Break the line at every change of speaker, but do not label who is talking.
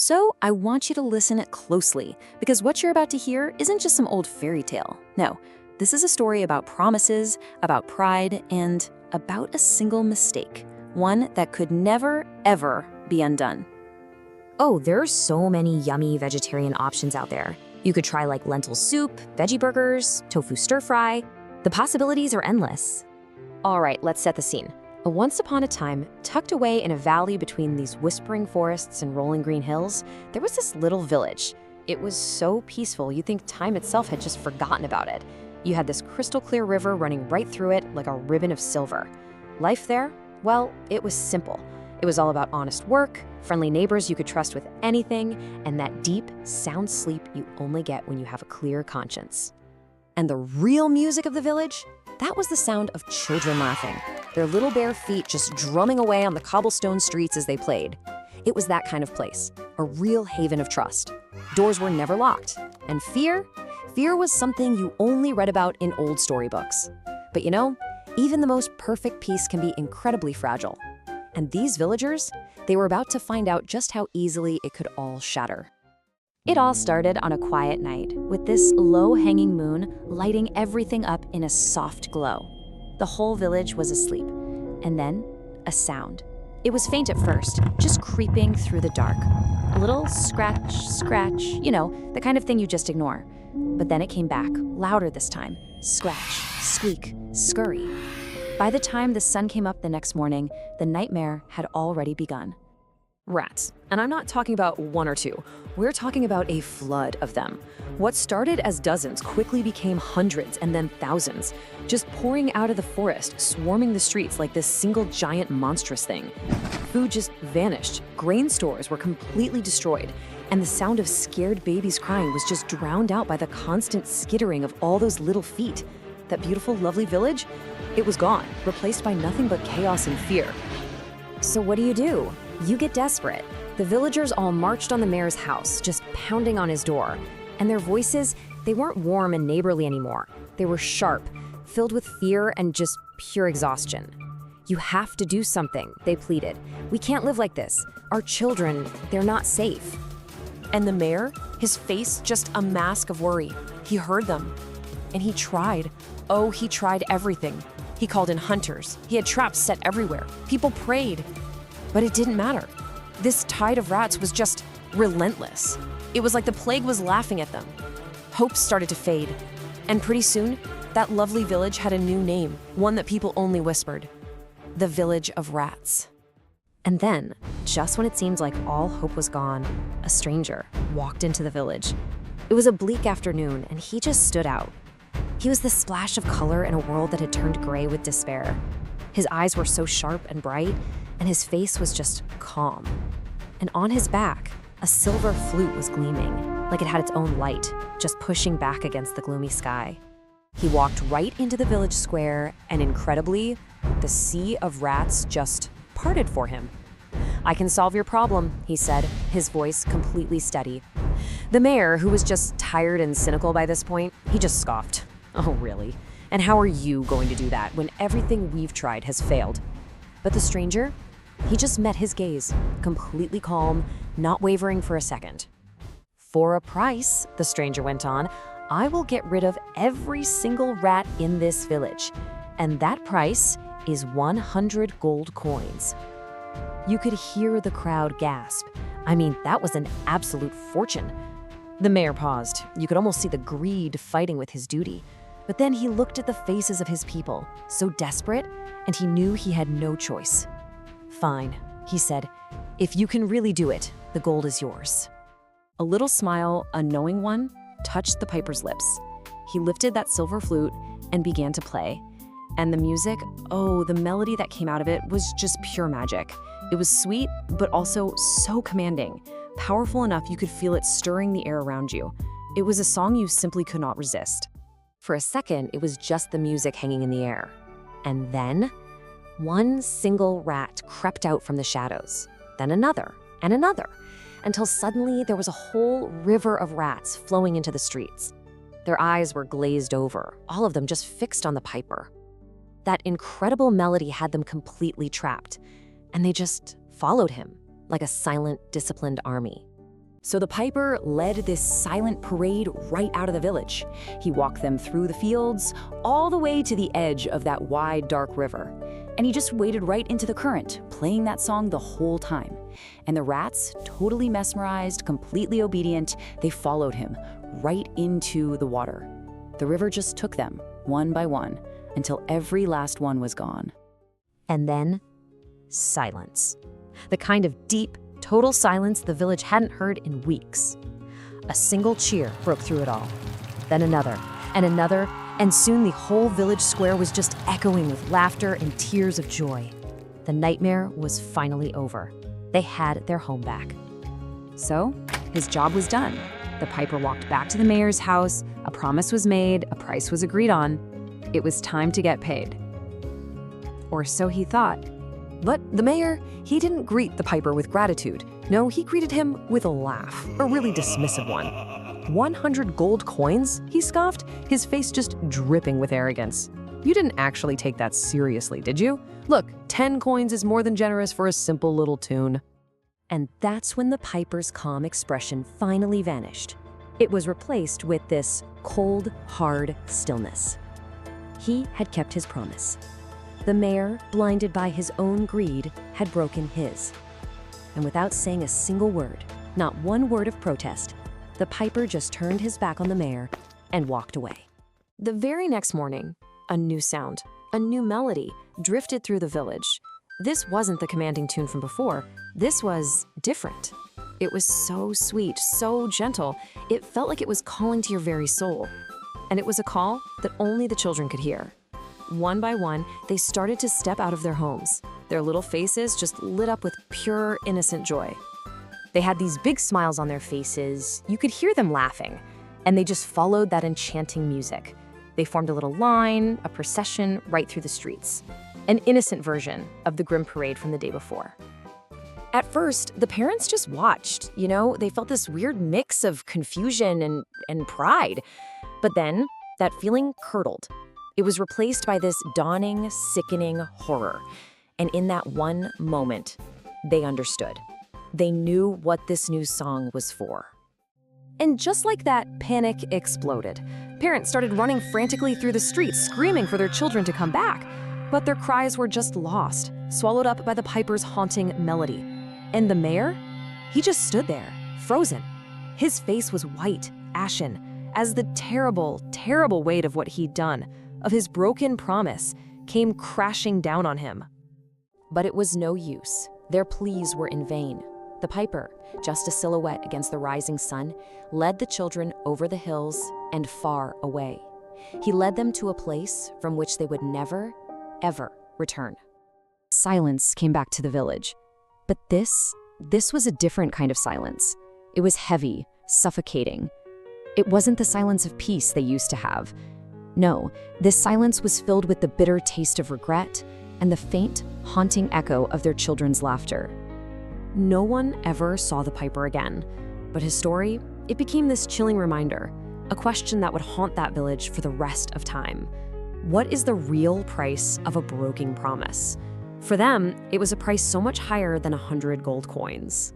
So I want you to listen closely, because what you're about to hear isn't just some old fairy tale. No, this is a story about promises, about pride, and about a single mistake. One that could never, ever be undone.
Oh, there are so many yummy vegetarian options out there. You could try like lentil soup, veggie burgers, tofu stir fry. The possibilities are endless. All right, let's set the scene. Once upon a time, tucked away in a valley between these whispering forests and rolling green hills, there was this little village. It was so peaceful, you'd think time itself had just forgotten about it. You had this crystal clear river running right through it like a ribbon of silver. Life there? Well, it was simple. It was all about honest work, friendly neighbors you could trust with anything, and that deep, sound sleep you only get when you have a clear conscience. And the real music of the village? That was the sound of children laughing, their little bare feet just drumming away on the cobblestone streets as they played. It was that kind of place, a real haven of trust. Doors were never locked. And fear? Fear was something you only read about in old storybooks. But you know, even the most perfect peace can be incredibly fragile. And these villagers, they were about to find out just how easily it could all shatter. It all started on a quiet night, with this low-hanging moon lighting everything up in a soft glow. The whole village was asleep. And then, a sound. It was faint at first, just creeping through the dark. A little scratch, scratch, you know, the kind of thing you just ignore. But then it came back, louder this time. Scratch, squeak, scurry. By the time the sun came up the next morning, the nightmare had already begun. Rats. And I'm not talking about one or two. We're talking about a flood of them. What started as dozens quickly became hundreds and then thousands, just pouring out of the forest, swarming the streets like this single giant monstrous thing. Food just vanished. Grain stores were completely destroyed, and the sound of scared babies crying was just drowned out by the constant skittering of all those little feet. That beautiful, lovely village? It was gone, replaced by nothing but chaos and fear. So what do? You get desperate. The villagers all marched on the mayor's house, just pounding on his door. And their voices, they weren't warm and neighborly anymore. They were sharp, filled with fear and just pure exhaustion. You have to do something, they pleaded. We can't live like this. Our children, they're not safe.
And the mayor, his face just a mask of worry. He heard them. And he tried. Oh, he tried everything. He called in hunters. He had traps set everywhere. People prayed. But it didn't matter. This tide of rats was just relentless. It was like the plague was laughing at them. Hope started to fade. And pretty soon, that lovely village had a new name, one that people only whispered. The Village of Rats.
And then, just when it seemed like all hope was gone, a stranger walked into the village. It was a bleak afternoon, and he just stood out. He was the splash of color in a world that had turned gray with despair. His eyes were so sharp and bright, and his face was just calm. And on his back, a silver flute was gleaming, like it had its own light, just pushing back against the gloomy sky. He walked right into the village square, and incredibly, the sea of rats just parted for him. "I can solve your problem," he said, his voice completely steady. The mayor, who was just tired and cynical by this point, he just scoffed. "Oh, really? And how are you going to do that when everything we've tried has failed?" But the stranger, he just met his gaze, completely calm, not wavering for a second. "For a price," the stranger went on, "I will get rid of every single rat in this village. And that price is 100 gold coins." You could hear the crowd gasp. I mean, that was an absolute fortune. The mayor paused. You could almost see the greed fighting with his duty. But then he looked at the faces of his people, so desperate, and he knew he had no choice. "Fine," he said. "If you can really do it, the gold is yours." A little smile, a knowing one, touched the piper's lips. He lifted that silver flute and began to play. And the music, oh, the melody that came out of it was just pure magic. It was sweet, but also so commanding, powerful enough you could feel it stirring the air around you. It was a song you simply could not resist. For a second, it was just the music hanging in the air. And then, one single rat crept out from the shadows, then another, and another, until suddenly there was a whole river of rats flowing into the streets. Their eyes were glazed over, all of them just fixed on the piper. That incredible melody had them completely trapped, and they just followed him like a silent, disciplined army.
So the piper led this silent parade right out of the village. He walked them through the fields, all the way to the edge of that wide, dark river. And he just waded right into the current, playing that song the whole time. And the rats, totally mesmerized, completely obedient, they followed him right into the water. The river just took them, one by one, until every last one was gone.
And then, silence. The kind of deep, total silence the village hadn't heard in weeks. A single cheer broke through it all. Then another, and soon the whole village square was just echoing with laughter and tears of joy. The nightmare was finally over. They had their home back.
So, his job was done. The piper walked back to the mayor's house, a promise was made, a price was agreed on. It was time to get paid. Or so he thought.
But the mayor, he didn't greet the piper with gratitude. No, he greeted him with a laugh, a really dismissive one. 100 gold coins? He scoffed, his face just dripping with arrogance. You didn't actually take that seriously, did you? Look, 10 coins is more than generous for a simple little tune.
And that's when the piper's calm expression finally vanished. It was replaced with this cold, hard stillness. He had kept his promise. The mayor, blinded by his own greed, had broken his. And without saying a single word, not one word of protest, the piper just turned his back on the mayor and walked away.
The very next morning, a new sound, a new melody, drifted through the village. This wasn't the commanding tune from before. This was different. It was so sweet, so gentle. It felt like it was calling to your very soul. And it was a call that only the children could hear. One by one, they started to step out of their homes. Their little faces just lit up with pure, innocent joy. They had these big smiles on their faces. You could hear them laughing, and they just followed that enchanting music. They formed a little line, a procession right through the streets. An innocent version of the grim parade from the day before. At first, the parents just watched. They felt this weird mix of confusion and pride. But then, that feeling curdled. It was replaced by this dawning, sickening horror. And in that one moment, they understood. They knew what this new song was for. And just like that, panic exploded. Parents started running frantically through the streets, screaming for their children to come back. But their cries were just lost, swallowed up by the piper's haunting melody. And the mayor? He just stood there, frozen. His face was white, ashen, as the terrible, terrible weight of what he'd done, of his broken promise, came crashing down on him. But it was no use. Their pleas were in vain. The piper, just a silhouette against the rising sun, led the children over the hills and far away. He led them to a place from which they would never, ever return.
Silence came back to the village. But this was a different kind of silence. It was heavy, suffocating. It wasn't the silence of peace they used to have. No, this silence was filled with the bitter taste of regret and the faint, haunting echo of their children's laughter.
No one ever saw the piper again, but his story, it became this chilling reminder, a question that would haunt that village for the rest of time. What is the real price of a broken promise? For them, it was a price so much higher than 100 gold coins.